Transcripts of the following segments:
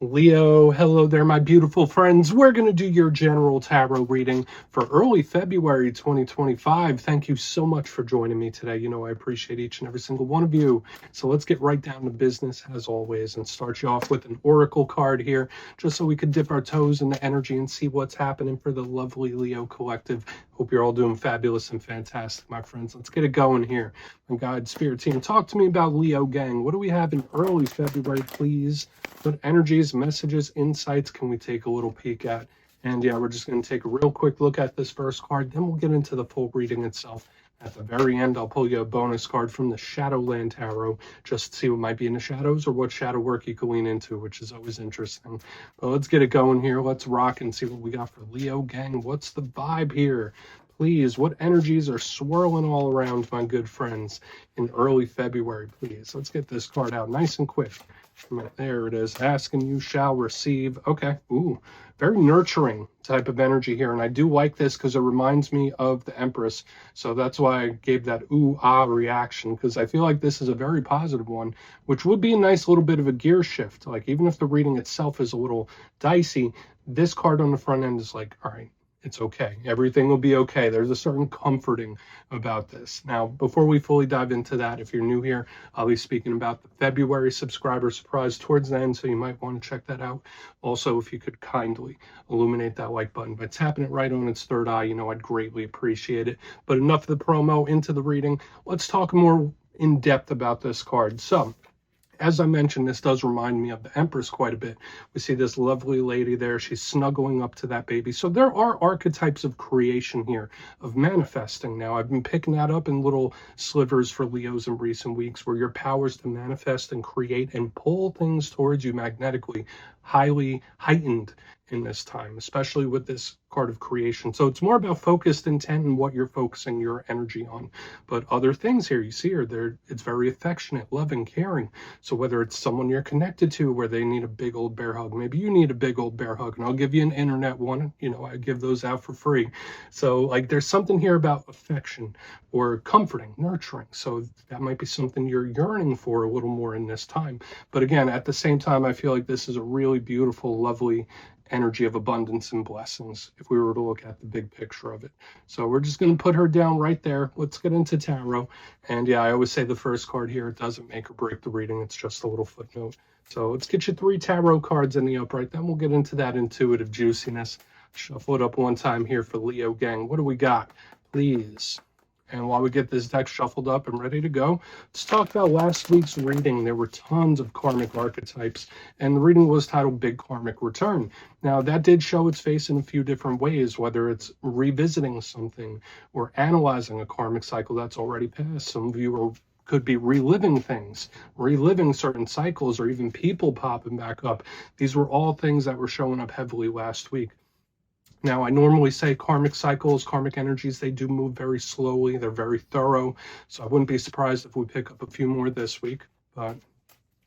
Leo, hello there, my beautiful friends. We're going to do your general tarot reading for early February 2025. Thank you so much for joining me today. You know, I appreciate each and every single one of you. So let's get right down to business as always and start you off with an oracle card here, just so we could dip our toes in the energy and see what's happening for the lovely Leo collective. Hope you're all doing fabulous and fantastic, my friends. Let's get it going here. My guide spirit team, talk to me about Leo gang. What do we have in early February, please? What energies, messages, insights can we take a little peek at? And yeah, we're just going to take a real quick look at this first card, then we'll get into the full reading itself. At the very end, I'll pull you a bonus card from the Shadowland Tarot, just to see what might be in the shadows or what shadow work you can lean into, which is always interesting. But let's get it going here. Let's rock and see what we got for Leo gang. What's the vibe here? Please, what energies are swirling all around, my good friends, in early February, please? Let's get this card out nice and quick. There it is. Ask and you shall receive. Okay. Ooh, very nurturing type of energy here. And I do like this because it reminds me of the Empress. So that's why I gave that ooh, ah reaction, because I feel like this is a very positive one, which would be a nice little bit of a gear shift. Like, even if the reading itself is a little dicey, this card on the front end is like, all right, it's okay. Everything will be okay. There's a certain comforting about this. Now, before we fully dive into that, if you're new here, I'll be speaking about the February subscriber surprise towards the end, so you might want to check that out. Also, if you could kindly illuminate that like button by tapping it right on its third eye, you know, I'd greatly appreciate it. But enough of the promo, into the reading. Let's talk more in depth about this card. So, as I mentioned, this does remind me of the Empress quite a bit. We see this lovely lady there. She's snuggling up to that baby. So there are archetypes of creation here, of manifesting. Now, I've been picking that up in little slivers for Leos in recent weeks, where your powers to manifest and create and pull things towards you magnetically, highly heightened in this time, especially with this card of creation. So it's more about focused intent and what you're focusing your energy on. But other things here, you see her, it's very affectionate, loving, caring. So whether it's someone you're connected to where they need a big old bear hug, maybe you need a big old bear hug, and I'll give you an internet one. You know, I give those out for free. So like, there's something here about affection or comforting, nurturing. So that might be something you're yearning for a little more in this time. But again, at the same time, I feel like this is a really beautiful, lovely energy of abundance and blessings if we were to look at the big picture of it. So we're just going to put her down right there. Let's get into tarot. And yeah, I always say the first card here, it doesn't make or break the reading. It's just a little footnote. So let's get you 3 tarot cards in the upright. Then we'll get into that intuitive juiciness. Shuffle it up one time here for Leo gang. What do we got, please? And while we get this deck shuffled up and ready to go, let's talk about last week's reading. There were tons of karmic archetypes, and the reading was titled Big Karmic Return. Now, that did show its face in a few different ways, whether it's revisiting something or analyzing a karmic cycle that's already passed. Some of you could be reliving things, reliving certain cycles, or even people popping back up. These were all things that were showing up heavily last week. Now, I normally say karmic cycles, karmic energies, they do move very slowly. They're very thorough. So I wouldn't be surprised if we pick up a few more this week. But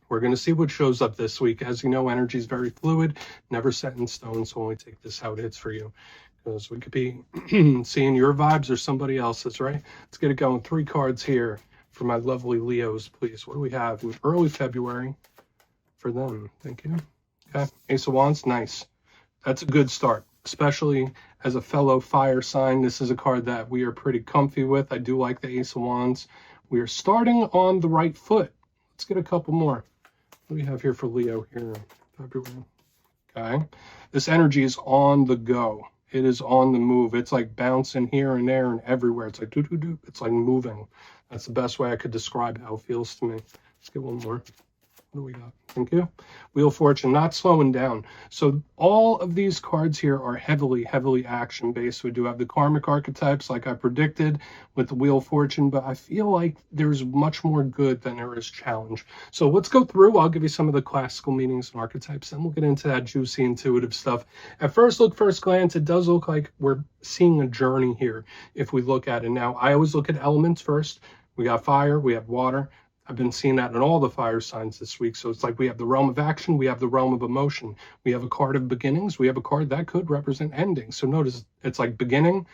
we're going to see what shows up this week. As you know, energy is very fluid, never set in stone. So only take this how it hits for you, because we could be seeing your vibes or somebody else's, right? Let's get it going. 3 cards here for my lovely Leos, please. What do we have in early February for them? Thank you. Okay. Ace of Wands. Nice. That's a good start. Especially as a fellow fire sign, this is a card that we are pretty comfy with. I do like the Ace of Wands. We are starting on the right foot. Let's get a couple more. What do we have here for Leo here in February? Okay. This energy is on the go. It is on the move. It's like bouncing here and there and everywhere. It's like doo-doo-doo. It's like moving. That's the best way I could describe how it feels to me. Let's get one more. What do we got? Thank you. Wheel of Fortune, not slowing down. So all of these cards here are heavily action-based. We do have the karmic archetypes, like I predicted, with the Wheel of Fortune, but I feel like there's much more good than there is challenge. So let's go through. I'll give you some of the classical meanings and archetypes, and we'll get into that juicy, intuitive stuff. At first glance, it does look like we're seeing a journey here if we look at it. Now, I always look at elements first. We got fire, we have water. I've been seeing that in all the fire signs this week. So it's like we have the realm of action, we have the realm of emotion. We have a card of beginnings, we have a card that could represent endings. So notice it's like beginning,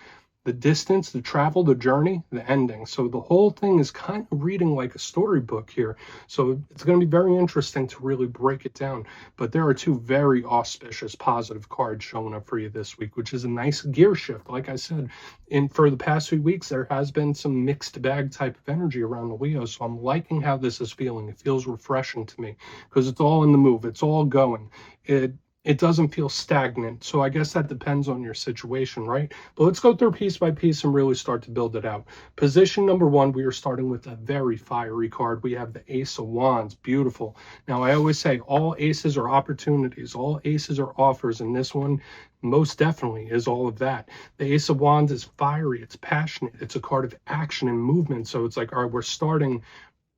the distance, the travel, the journey, the ending. So the whole thing is kind of reading like a storybook here. So it's going to be very interesting to really break it down. But there are two very auspicious positive cards showing up for you this week, which is a nice gear shift. Like I said, for the past few weeks, there has been some mixed bag type of energy around the Leo. So I'm liking how this is feeling. It feels refreshing to me because it's all in the move. It's all going. It doesn't feel stagnant. So I guess that depends on your situation, right? But let's go through piece by piece and really start to build it out. Position number one, we are starting with a very fiery card. We have the Ace of Wands. Beautiful. Now, I always say all aces are opportunities. All aces are offers. And this one most definitely is all of that. The Ace of Wands is fiery. It's passionate. It's a card of action and movement. So it's like, all right, we're starting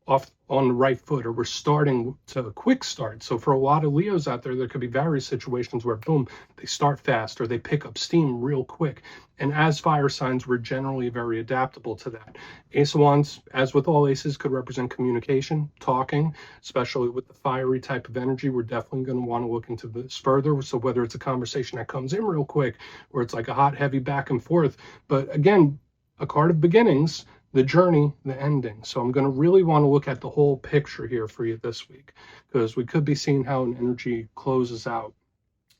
off on the right foot, or we're starting to a quick start. So for a lot of Leos out there, there could be various situations where boom, they start fast or they pick up steam real quick. And as fire signs, we're generally very adaptable to that. Ace of Wands, as with all aces, could represent communication, talking, especially with the fiery type of energy. We're definitely going to want to look into this further. So whether it's a conversation that comes in real quick or it's like a hot, heavy back and forth. But again, a card of beginnings, the journey, the ending. So I'm going to really want to look at the whole picture here for you this week, because we could be seeing how an energy closes out.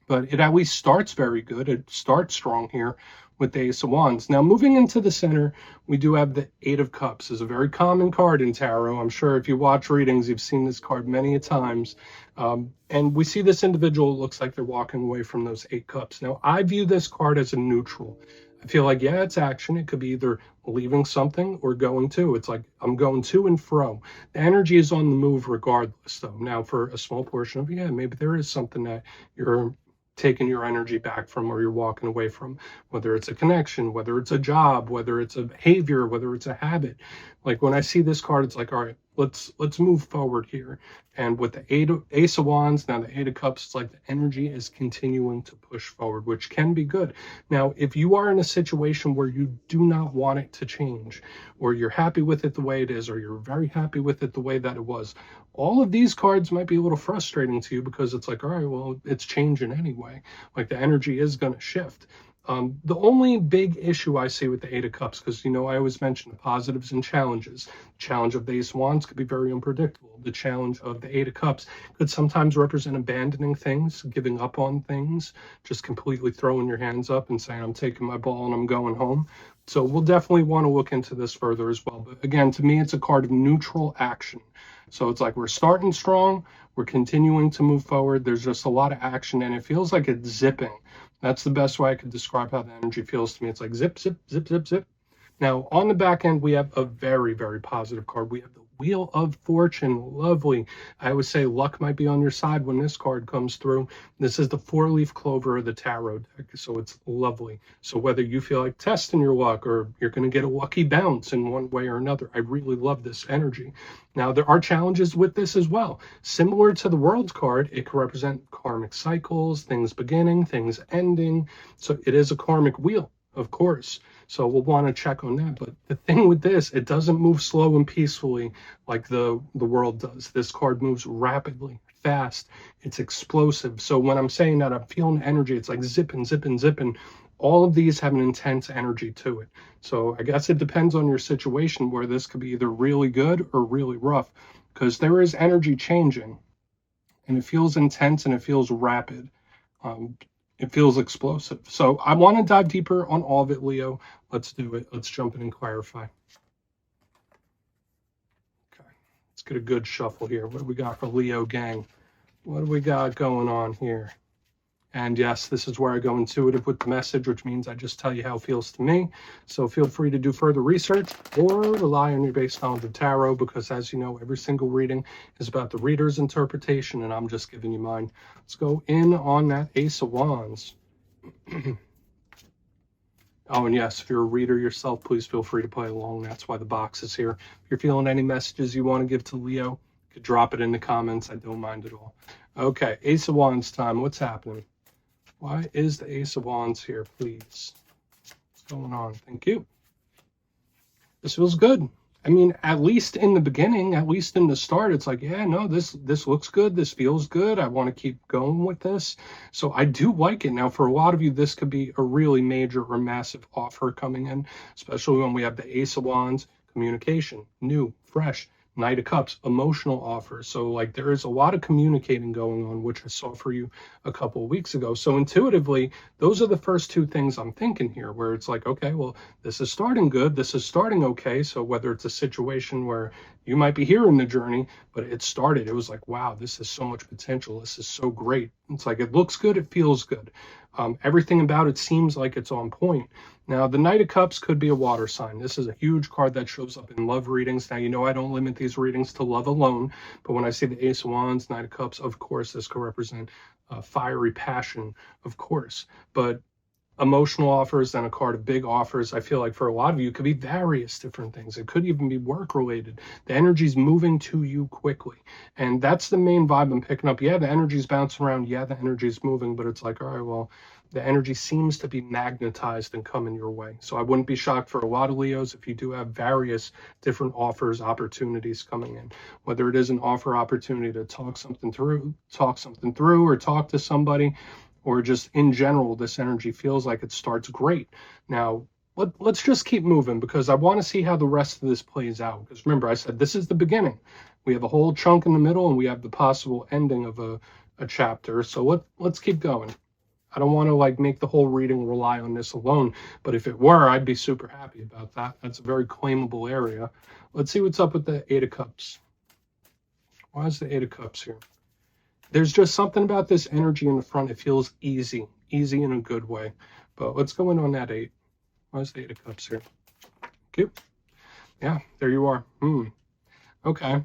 But it at least starts very good. It starts strong here with the Ace of Wands. Now, moving into the center, we do have the Eight of Cups. It's a very common card in tarot. I'm sure if you watch readings, you've seen this card many a times. And we see this individual, it looks like they're walking away from those 8 cups. Now, I view this card as a neutral. I feel like, yeah, it's action. It could be either leaving something or going to. It's like I'm going to and fro. The energy is on the move regardless, though. Now, for a small portion of, yeah, maybe there is something that you're taking your energy back from or you're walking away from, whether it's a connection, whether it's a job, whether it's a behavior, whether it's a habit. Like when I see this card, it's like, all right, let's move forward here. And with the Ace of Wands, now the Eight of Cups, it's like the energy is continuing to push forward, which can be good. Now, if you are in a situation where you do not want it to change, or you're happy with it the way it is, or you're very happy with it the way that it was, all of these cards might be a little frustrating to you because it's like, all right, well, it's changing anyway. Like the energy is going to shift. The only big issue I see with the Eight of Cups, because, I always mention the positives and challenges. The challenge of the Ace of Wands could be very unpredictable. The challenge of the Eight of Cups could sometimes represent abandoning things, giving up on things, just completely throwing your hands up and saying, I'm taking my ball and I'm going home. So we'll definitely want to look into this further as well. But again, to me, it's a card of neutral action. So it's like we're starting strong, we're continuing to move forward. There's just a lot of action, and it feels like it's zipping. That's the best way I could describe how the energy feels to me. It's like zip, zip, zip, zip, zip. Now, on the back end, we have a very, very positive card. We have the Wheel of Fortune. Lovely. I always say luck might be on your side when this card comes through. This is the 4-leaf clover of the tarot deck, so it's lovely. So whether you feel like testing your luck or you're going to get a lucky bounce in one way or another, I really love this energy. Now, there are challenges with this as well. Similar to the World card, it can represent karmic cycles, things beginning, things ending. So it is a karmic wheel, of course. So we'll want to check on that. But the thing with this, it doesn't move slow and peacefully like the World does. This card moves rapidly, fast. It's explosive. So when I'm saying that, I'm feeling energy. It's like zipping, zipping, zipping. All of these have an intense energy to it. So I guess it depends on your situation where this could be either really good or really rough, because there is energy changing and it feels intense and it feels rapid. It feels explosive. So I want to dive deeper on all of it, Leo. Let's do it. Let's jump in and clarify. Okay. Let's get a good shuffle here. What do we got for Leo gang? What do we got going on here? And yes, this is where I go intuitive with the message, which means I just tell you how it feels to me. So feel free to do further research or rely on your base knowledge of tarot, because as you know, every single reading is about the reader's interpretation, and I'm just giving you mine. Let's go in on that Ace of Wands. Oh, and yes, if you're a reader yourself, please feel free to play along. That's why the box is here. If you're feeling any messages you want to give to Leo, you could drop it in the comments. I don't mind at all. Okay, Ace of Wands time. What's happening? Why is the Ace of Wands here, please? What's going on? Thank you. This feels good. I mean, at least in the beginning, at least in the start, it's like, yeah, no, this looks good, this feels good, I want to keep going with this. So I do like it. Now, for a lot of you, this could be a really major or massive offer coming in, especially when we have the Ace of Wands, communication, new, fresh, Knight of Cups, emotional offers. So like there is a lot of communicating going on, which I saw for you a couple of weeks ago. So intuitively, those are the first two things I'm thinking here, where it's like, okay, well, this is starting good, this is starting okay. So whether it's a situation where you might be here in the journey, but it started, it was like, wow, this is so much potential, this is so great. It's like, it looks good, it feels good. Everything about it seems like it's on point. Now, the Knight of Cups could be a water sign. This is a huge card that shows up in love readings. Now, you know I don't limit these readings to love alone, but when I see the Ace of Wands, Knight of Cups, of course, this could represent fiery passion, of course. But emotional offers and a card of big offers, I feel like for a lot of you, it could be various different things. It could even be work related. The energy's moving to you quickly. And that's the main vibe I'm picking up. Yeah, the energy's bouncing around. Yeah, the energy's moving, but it's like, all right, well, the energy seems to be magnetized and coming your way. So I wouldn't be shocked for a lot of Leos if you do have various different offers, opportunities coming in, whether it is an offer opportunity to talk something through, or talk to somebody, or just in general, this energy feels like it starts great. Now, let's just keep moving, because I want to see how the rest of this plays out. Because remember, I said this is the beginning. We have a whole chunk in the middle, and we have the possible ending of a chapter. So let's keep going. I don't want to like make the whole reading rely on this alone, but if it were, I'd be super happy about that. That's a very claimable area. Let's see what's up with the Eight of Cups. Why is the Eight of Cups here? There's just something about this energy in the front. It feels easy in a good way. But let's go in on that 8. Why is the 8 of Cups here? Okay. Yeah, there you are. Okay.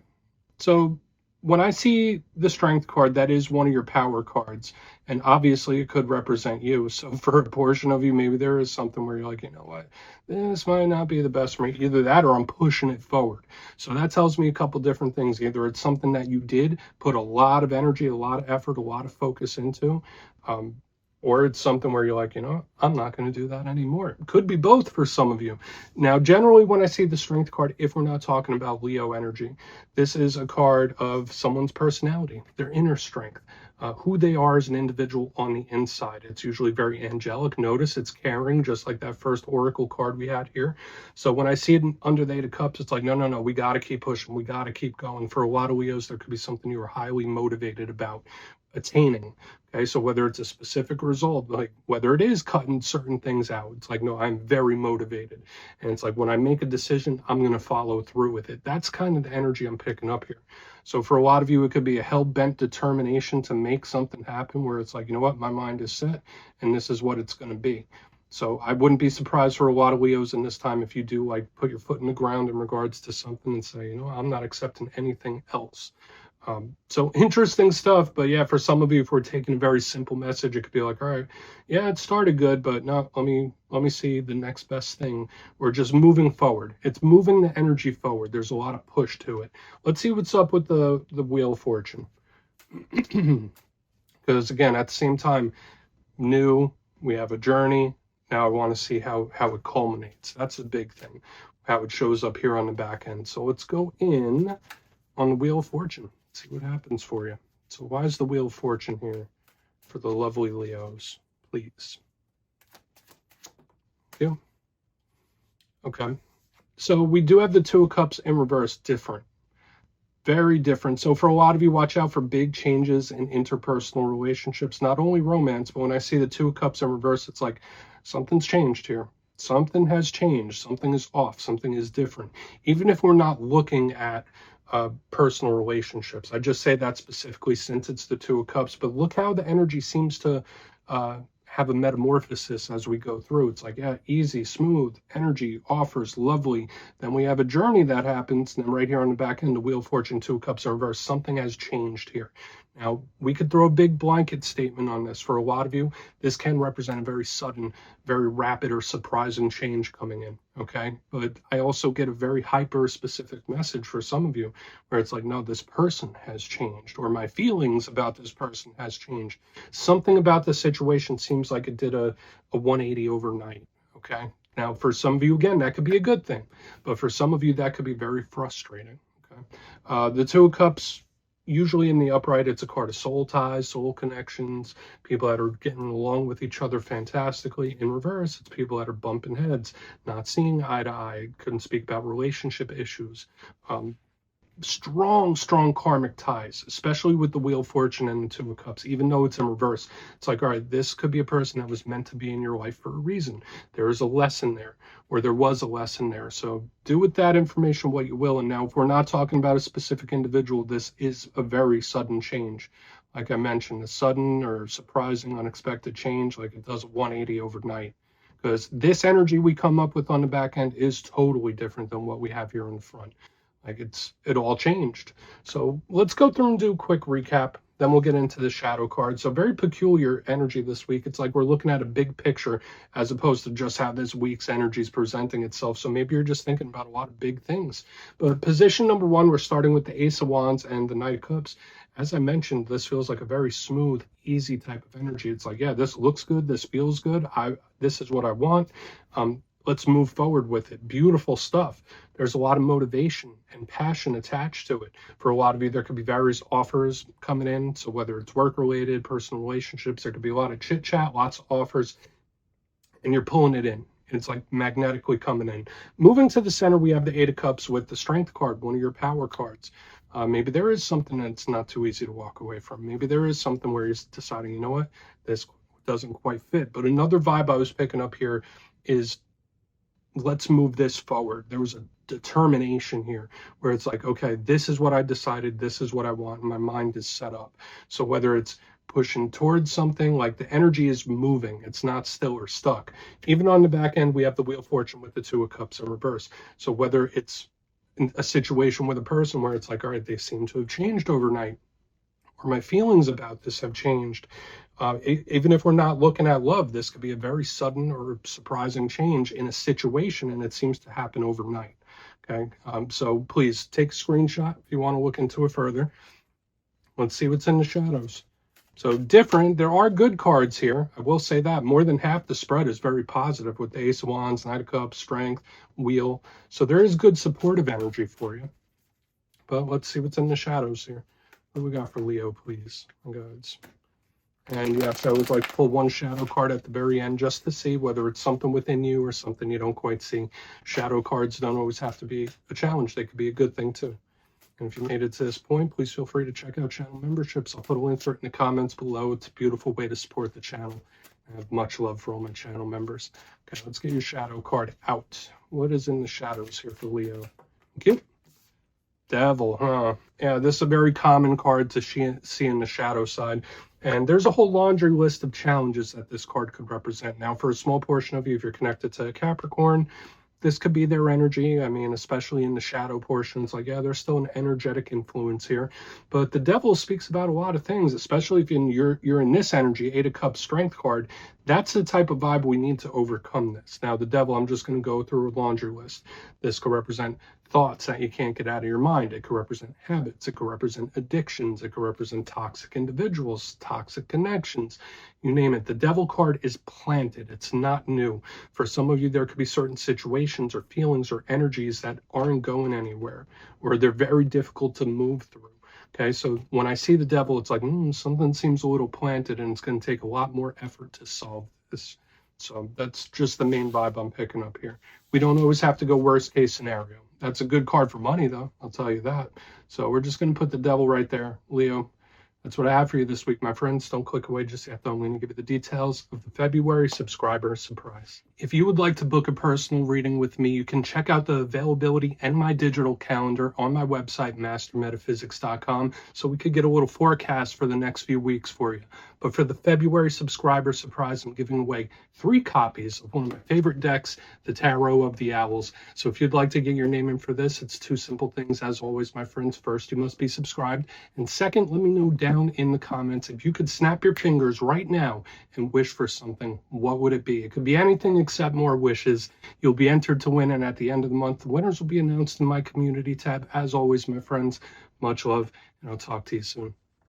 So when I see the Strength card, that is one of your power cards. And obviously it could represent you. So for a portion of you, maybe there is something where you're like, you know what, this might not be the best for me. Either that or I'm pushing it forward. So that tells me a couple different things. Either it's something that you did put a lot of energy, a lot of effort, a lot of focus into, or it's something where you're like, you know, I'm not going to do that anymore. It could be both for some of you. Now, generally, when I see the Strength card, if we're not talking about Leo energy, this is a card of someone's personality, their inner strength, who they are as an individual on the inside. It's usually very angelic. Notice it's caring, just like that first Oracle card we had here. So when I see it under the Eight of Cups, it's like, no, we got to keep pushing. We got to keep going. For a lot of Leos, there could be something you are highly motivated about attaining. Okay, so whether it's a specific result, like whether it is cutting certain things out, it's like, no, I'm very motivated. And it's like, when I make a decision, I'm going to follow through with it. That's kind of the energy I'm picking up here. So for a lot of you, it could be a hell-bent determination to make something happen, where it's like, you know what, my mind is set and this is what it's going to be. So I wouldn't be surprised for a lot of Leos in this time if you do like put your foot in the ground in regards to something and say, you know, I'm not accepting anything else. So interesting stuff. But yeah, for some of you, if we're taking a very simple message, it could be like, all right, yeah, it started good, but no, let me see the next best thing. We're just moving forward. It's moving the energy forward. There's a lot of push to it. Let's see what's up with the Wheel of Fortune. Because again, at the same time, new, we have a journey. Now I want to see how it culminates. That's a big thing, how it shows up here on the back end. So let's go in on the Wheel of Fortune. See what happens for you. So why is the Wheel of Fortune here for the lovely Leos, please? Yeah. Okay. So we do have the Two of Cups in reverse. Different. Very different. So for a lot of you, watch out for big changes in interpersonal relationships, not only romance, but when I see the Two of Cups in reverse, it's like something's changed here. Something has changed. Something is off. Something is different. Even if we're not looking at personal relationships. I just say that specifically since it's the Two of Cups, but look how the energy seems to have a metamorphosis as we go through. It's like, yeah, easy, smooth, energy, offers, lovely. Then we have a journey that happens, and then right here on the back end, the Wheel of Fortune, Two of Cups in reverse. Something has changed here. Now, we could throw a big blanket statement on this. For a lot of you, this can represent a very sudden, very rapid or surprising change coming in, okay? But I also get a very hyper-specific message for some of you, where it's like, no, this person has changed, or my feelings about this person has changed. Something about the situation seems like it did a 180 overnight, okay? Now, for some of you, again, that could be a good thing, but for some of you, that could be very frustrating. Okay, the Two of Cups, usually in the upright, it's a card of soul ties, soul connections, people that are getting along with each other fantastically. In reverse, it's people that are bumping heads, not seeing eye to eye, couldn't speak about relationship issues. Strong karmic ties, especially with the Wheel of Fortune and the Two of Cups. Even though it's in reverse, it's like, all right, this could be a person that was meant to be in your life for a reason. There is a lesson there, or there was a lesson there. So do with that information what you will. And now, if we're not talking about a specific individual, this is a very sudden change. Like I mentioned, a sudden or surprising, unexpected change, like it does a 180 overnight. Because this energy we come up with on the back end is totally different than what we have here in the front. Like it all changed. So let's go through and do a quick recap. Then we'll get into the shadow card. So very peculiar energy this week. It's like we're looking at a big picture as opposed to just how this week's energy is presenting itself. So maybe you're just thinking about a lot of big things. But position number one, we're starting with the Ace of Wands and the Knight of Cups. As I mentioned, this feels like a very smooth, easy type of energy. It's like, yeah, this looks good. This feels good. This is what I want. Let's move forward with it. Beautiful stuff. There's a lot of motivation and passion attached to it. For a lot of you, there could be various offers coming in. So whether it's work-related, personal relationships, there could be a lot of chit-chat, lots of offers, and you're pulling it in. It's like magnetically coming in. Moving to the center, we have the Eight of Cups with the Strength card, one of your power cards. Maybe there is something that's not too easy to walk away from. Maybe there is something where you're deciding, you know what, this doesn't quite fit. But another vibe I was picking up here is, let's move this forward. There was a determination here where it's like, okay, this is what I decided, this is what I want, and my mind is set up. So whether it's pushing towards something, like the energy is moving, it's not still or stuck. Even on the back end, we have the Wheel of Fortune with the Two of Cups in reverse. So whether it's a situation with a person where it's like, all right, they seem to have changed overnight, or my feelings about this have changed. Even if we're not looking at love, this could be a very sudden or surprising change in a situation, and it seems to happen overnight. Okay, so please take a screenshot if you want to look into it further. Let's see what's in the shadows. So different. There are good cards here. I will say that more than half the spread is very positive with the Ace of Wands, Knight of Cups, Strength, Wheel. So there is good supportive energy for you. But let's see what's in the shadows here. What do we got for Leo, please? Gods. And yes, I always like to pull one shadow card at the very end just to see whether it's something within you or something you don't quite see. Shadow cards don't always have to be a challenge. They could be a good thing too. And if you made it to this point, please feel free to check out channel memberships. I'll put a link for it in the comments below. It's a beautiful way to support the channel. I have much love for all my channel members. Okay, let's get your shadow card out. What is in the shadows here for Leo? Thank you. Devil, huh? Yeah, this is a very common card to see in the shadow side. And there's a whole laundry list of challenges that this card could represent. Now, for a small portion of you, if you're connected to Capricorn, this could be their energy. I mean, especially in the shadow portions, like, yeah, there's still an energetic influence here. But the Devil speaks about a lot of things, especially if you're in this energy, Eight of Cups, Strength card. That's the type of vibe we need to overcome this. Now, the Devil, I'm just going to go through a laundry list. This could represent thoughts that you can't get out of your mind. It could represent habits. It could represent addictions. It could represent toxic individuals, toxic connections, you name it. The Devil card is planted. It's not new. For some of you, there could be certain situations or feelings or energies that aren't going anywhere, or they're very difficult to move through. Okay, so when I see the Devil, it's like, something seems a little planted, and it's going to take a lot more effort to solve this. So that's just the main vibe I'm picking up here. We don't always have to go worst case scenario. That's a good card for money, though. I'll tell you that. So we're just going to put the Devil right there, Leo. That's what I have for you this week, my friends. Don't click away just yet, though. I'm going to give you the details of the February subscriber surprise. If you would like to book a personal reading with me, you can check out the availability and my digital calendar on my website, mastermetaphysics.com, so we could get a little forecast for the next few weeks for you. But for the February subscriber surprise, I'm giving away 3 copies of one of my favorite decks, the Tarot of the Owls. So if you'd like to get your name in for this, it's 2 simple things, as always, my friends. First, you must be subscribed. And second, let me know down in the comments, if you could snap your fingers right now and wish for something, what would it be? It could be anything except more wishes. You'll be entered to win, and at the end of the month, the winners will be announced in my community tab. As always, my friends, much love, and I'll talk to you soon.